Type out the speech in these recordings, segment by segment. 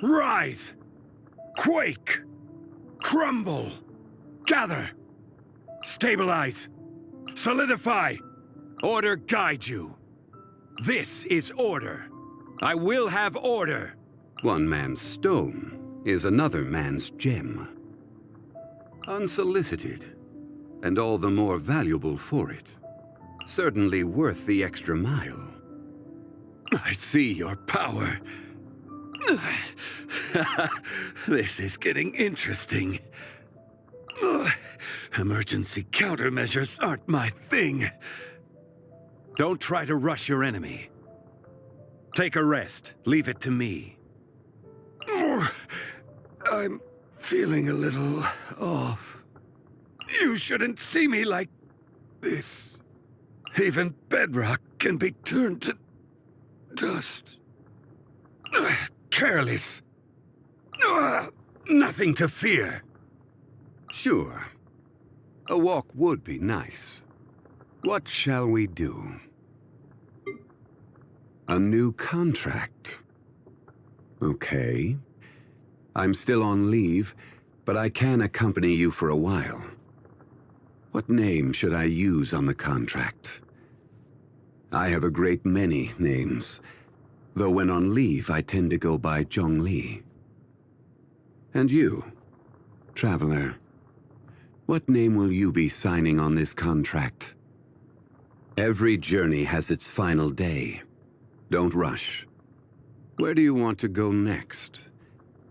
Rise! Quake! Crumble! Gather! Stabilize! Solidify! Order guide you. This is order. I will have order. One man's stone is another man's gem. Unsolicited, and all the more valuable for it. Certainly worth the extra mile. I see your power. This is getting interesting. Emergency countermeasures aren't my thing. Don't try to rush your enemy. Take a rest. Leave it to me. I'm feeling a little off. You shouldn't see me like this. Even bedrock can be turned to dust. Careless. Nothing to fear. Sure. A walk would be nice. What shall we do? A new contract. Okay. I'm still on leave, but I can accompany you for a while. What name should I use on the contract? I have a great many names, though when on leave I tend to go by Zhongli. And you, traveler, what name will you be signing on this contract? Every journey has its final day. Don't rush. Where do you want to go next?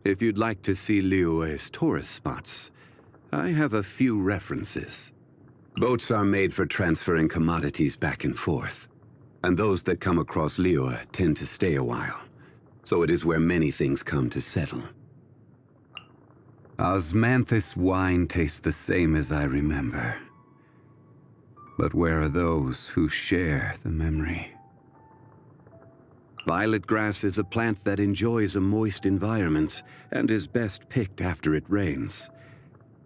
If you'd like to see Liyue's tourist spots, I have a few references. Boats are made for transferring commodities back and forth, and those that come across Liyue tend to stay a while, so it is where many things come to settle. Osmanthus wine tastes the same as I remember. But where are those who share the memory? Violet grass is a plant that enjoys a moist environment and is best picked after it rains.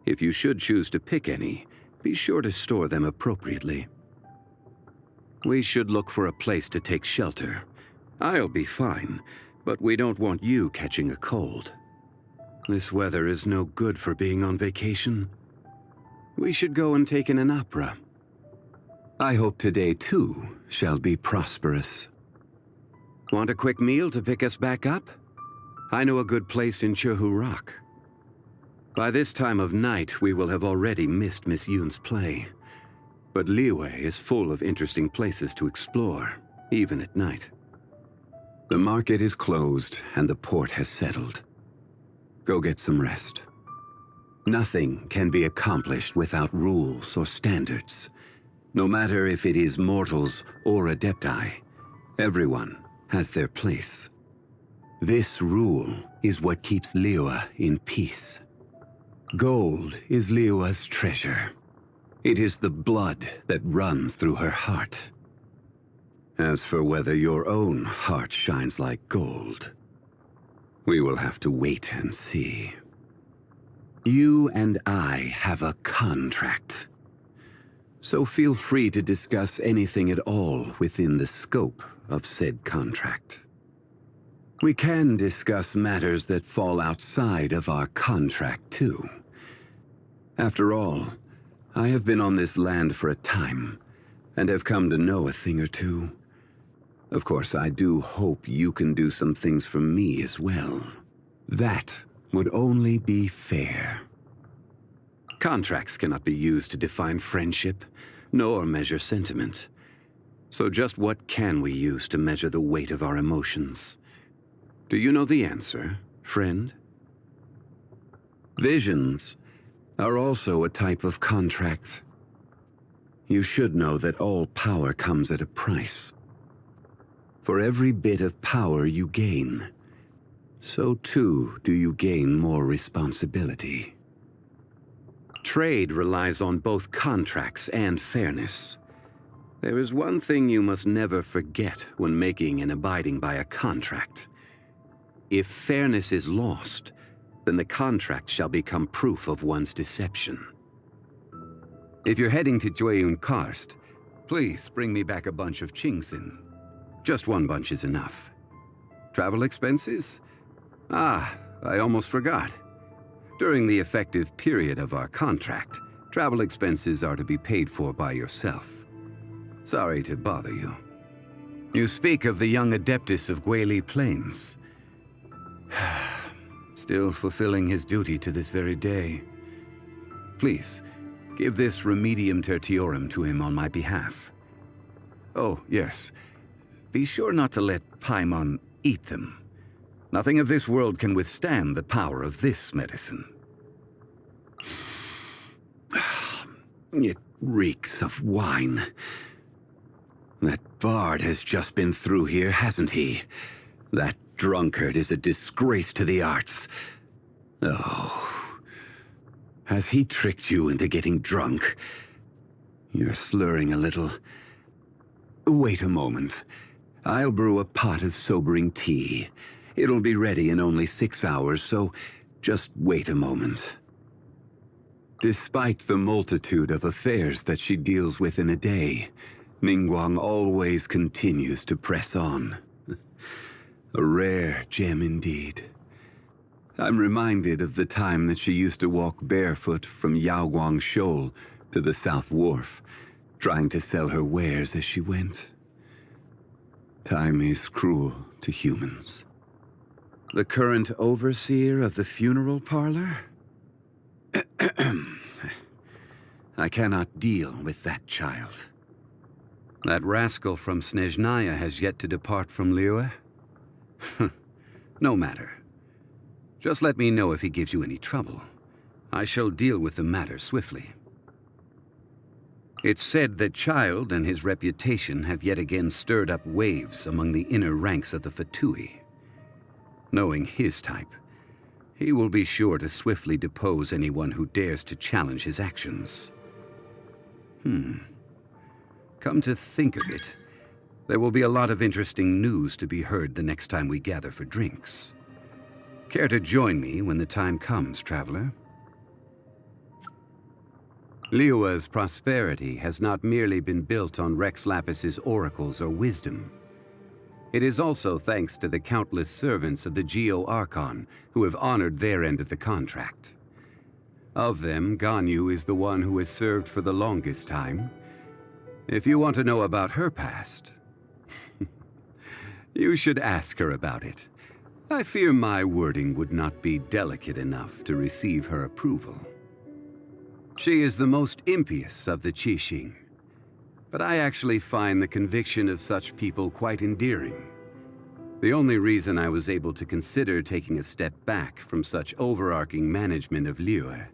If you should choose to pick any, be sure to store them appropriately. We should look for a place to take shelter. I'll be fine, but we don't want you catching a cold. This weather is no good for being on vacation. We should go and take in an opera. I hope today, too, shall be prosperous. Want a quick meal to pick us back up? I know a good place in Chehu Rock. By this time of night, we will have already missed Miss Yoon's play. But Liyue is full of interesting places to explore, even at night. The market is closed, and the port has settled. Go get some rest. Nothing can be accomplished without rules or standards. No matter if it is mortals or adepti, everyone has their place. This rule is what keeps Liyue in peace. Gold is Liyue's treasure. It is the blood that runs through her heart. As for whether your own heart shines like gold, we will have to wait and see. You and I have a contract. So feel free to discuss anything at all within the scope of said contract. We can discuss matters that fall outside of our contract, too. After all, I have been on this land for a time, and have come to know a thing or two. Of course, I do hope you can do some things for me as well. That would only be fair. Contracts cannot be used to define friendship, nor measure sentiment. So just what can we use to measure the weight of our emotions? Do you know the answer, friend? Visions are also a type of contract. You should know that all power comes at a price. For every bit of power you gain, so too do you gain more responsibility. Trade relies on both contracts and fairness. There is one thing you must never forget when making and abiding by a contract. If fairness is lost, then the contract shall become proof of one's deception. If you're heading to Jueyun Karst, please bring me back a bunch of Qingxin. Just one bunch is enough. Travel expenses? Ah, I almost forgot. During the effective period of our contract, travel expenses are to be paid for by yourself. Sorry to bother you. You speak of the young Adeptus of Guili Plains. Still fulfilling his duty to this very day. Please, give this Remedium Tertiorum to him on my behalf. Oh, yes. Be sure not to let Paimon eat them. Nothing of this world can withstand the power of this medicine. It reeks of wine. That bard has just been through here, hasn't he? That drunkard is a disgrace to the arts. Oh. Has he tricked you into getting drunk? You're slurring a little. Wait a moment. I'll brew a pot of sobering tea. It'll be ready in only 6 hours, so just wait a moment. Despite the multitude of affairs that she deals with in a day, Ningguang always continues to press on. A rare gem indeed. I'm reminded of the time that she used to walk barefoot from Yaoguang Shoal to the South Wharf, trying to sell her wares as she went. Time is cruel to humans. The current overseer of the funeral parlor? I cannot deal with that child. That rascal from Snezhnaya has yet to depart from Liyue? No matter. Just let me know if he gives you any trouble. I shall deal with the matter swiftly. It's said that Child and his reputation have yet again stirred up waves among the inner ranks of the Fatui. Knowing his type, he will be sure to swiftly depose anyone who dares to challenge his actions. Come to think of it, there will be a lot of interesting news to be heard the next time we gather for drinks. Care to join me when the time comes, traveler? Liyue's prosperity has not merely been built on Rex Lapis's oracles or wisdom. It is also thanks to the countless servants of the Geo-Archon who have honored their end of the contract. Of them, Ganyu is the one who has served for the longest time. If you want to know about her past, you should ask her about it. I fear my wording would not be delicate enough to receive her approval. She is the most impious of the Qixing, but I actually find the conviction of such people quite endearing. The only reason I was able to consider taking a step back from such overarching management of Liyue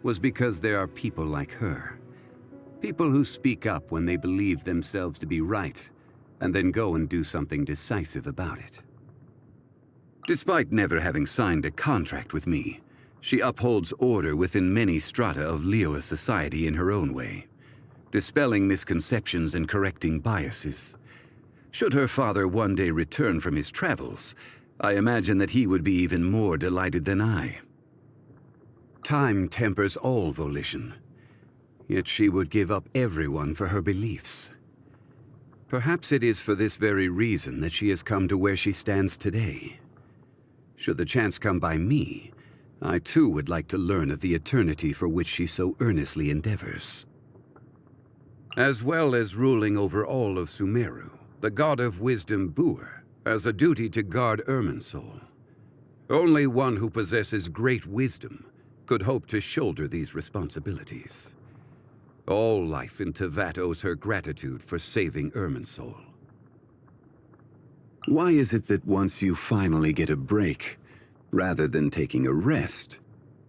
was because there are people like her. People who speak up when they believe themselves to be right, and then go and do something decisive about it. Despite never having signed a contract with me, she upholds order within many strata of Liyue society in her own way, dispelling misconceptions and correcting biases. Should her father one day return from his travels, I imagine that he would be even more delighted than I. Time tempers all volition, yet she would give up everyone for her beliefs. Perhaps it is for this very reason that she has come to where she stands today. Should the chance come by me, I too would like to learn of the eternity for which she so earnestly endeavors. As well as ruling over all of Sumeru, the god of wisdom Buer has a duty to guard Irminsul. Only one who possesses great wisdom could hope to shoulder these responsibilities. All life in Tevat owes her gratitude for saving Irminsul. Why is it that once you finally get a break, rather than taking a rest,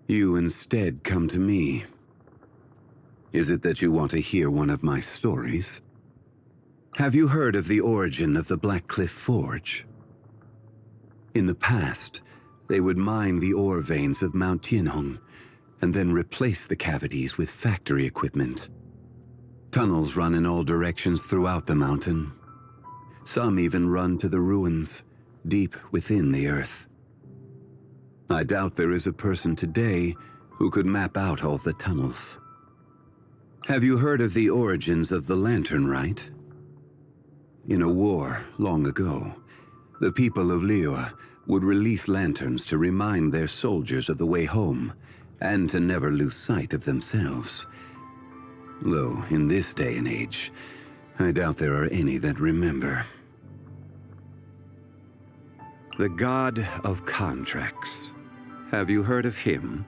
you instead come to me? Is it that you want to hear one of my stories? Have you heard of the origin of the Blackcliff Forge? In the past, they would mine the ore veins of Mount Tianhong, and then replace the cavities with factory equipment. Tunnels run in all directions throughout the mountain. Some even run to the ruins, deep within the earth. I doubt there is a person today who could map out all the tunnels. Have you heard of the origins of the Lantern Rite? In a war long ago, the people of Liyue would release lanterns to remind their soldiers of the way home, and to never lose sight of themselves. Though, in this day and age, I doubt there are any that remember. The God of Contracts. Have you heard of him?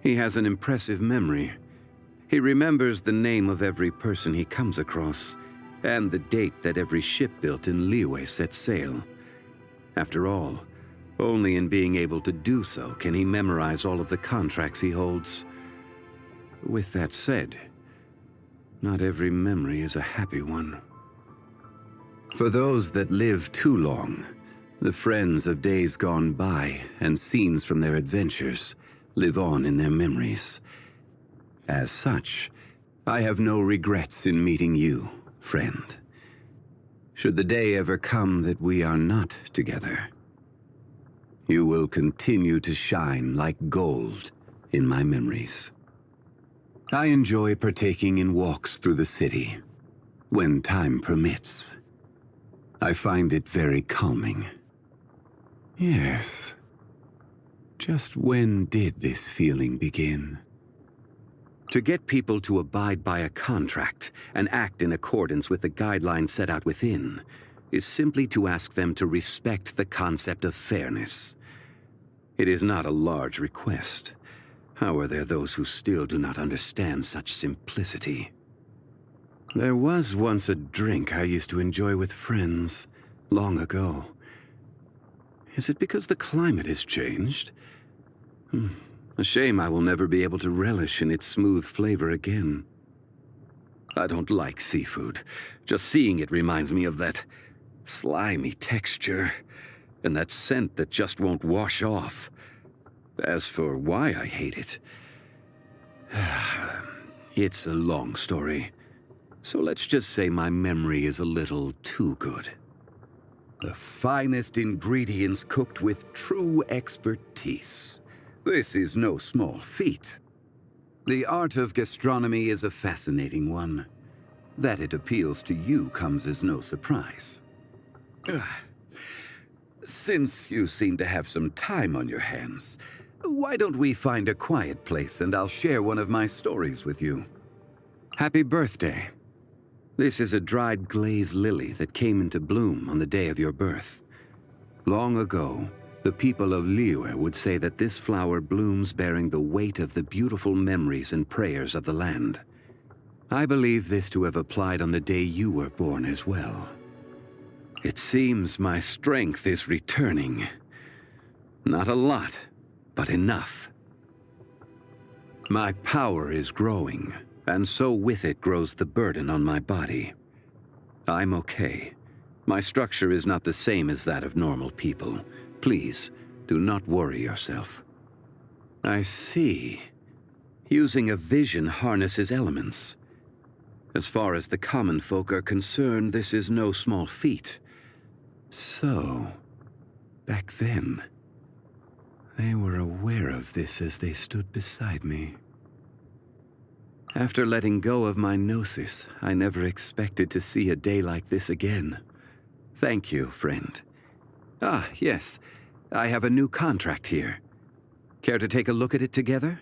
He has an impressive memory. He remembers the name of every person he comes across, and the date that every ship built in Liyue set sail. After all, only in being able to do so can he memorize all of the contracts he holds. With that said, not every memory is a happy one. For those that live too long, the friends of days gone by and scenes from their adventures live on in their memories. As such, I have no regrets in meeting you, friend. Should the day ever come that we are not together, you will continue to shine like gold in my memories. I enjoy partaking in walks through the city, when time permits. I find it very calming. Yes. Just when did this feeling begin? To get people to abide by a contract and act in accordance with the guidelines set out within is simply to ask them to respect the concept of fairness. It is not a large request. How are there those who still do not understand such simplicity? There was once a drink I used to enjoy with friends, long ago. Is it because the climate has changed? A shame I will never be able to relish in its smooth flavor again. I don't like seafood. Just seeing it reminds me of that slimy texture, and that scent that just won't wash off. As for why I hate it, it's a long story. So let's just say my memory is a little too good. The finest ingredients cooked with true expertise. This is no small feat. The art of gastronomy is a fascinating one. That it appeals to you comes as no surprise. Since you seem to have some time on your hands, why don't we find a quiet place and I'll share one of my stories with you? Happy birthday. This is a dried glaze lily that came into bloom on the day of your birth. Long ago, the people of Liyue would say that this flower blooms bearing the weight of the beautiful memories and prayers of the land. I believe this to have applied on the day you were born as well. It seems my strength is returning. Not a lot, but enough. My power is growing, and so with it grows the burden on my body. I'm okay. My structure is not the same as that of normal people. Please, do not worry yourself. I see. Using a vision harnesses elements. As far as the common folk are concerned, this is no small feat. So, back then, they were aware of this as they stood beside me. After letting go of my gnosis, I never expected to see a day like this again. Thank you, friend. Ah, yes. I have a new contract here. Care to take a look at it together?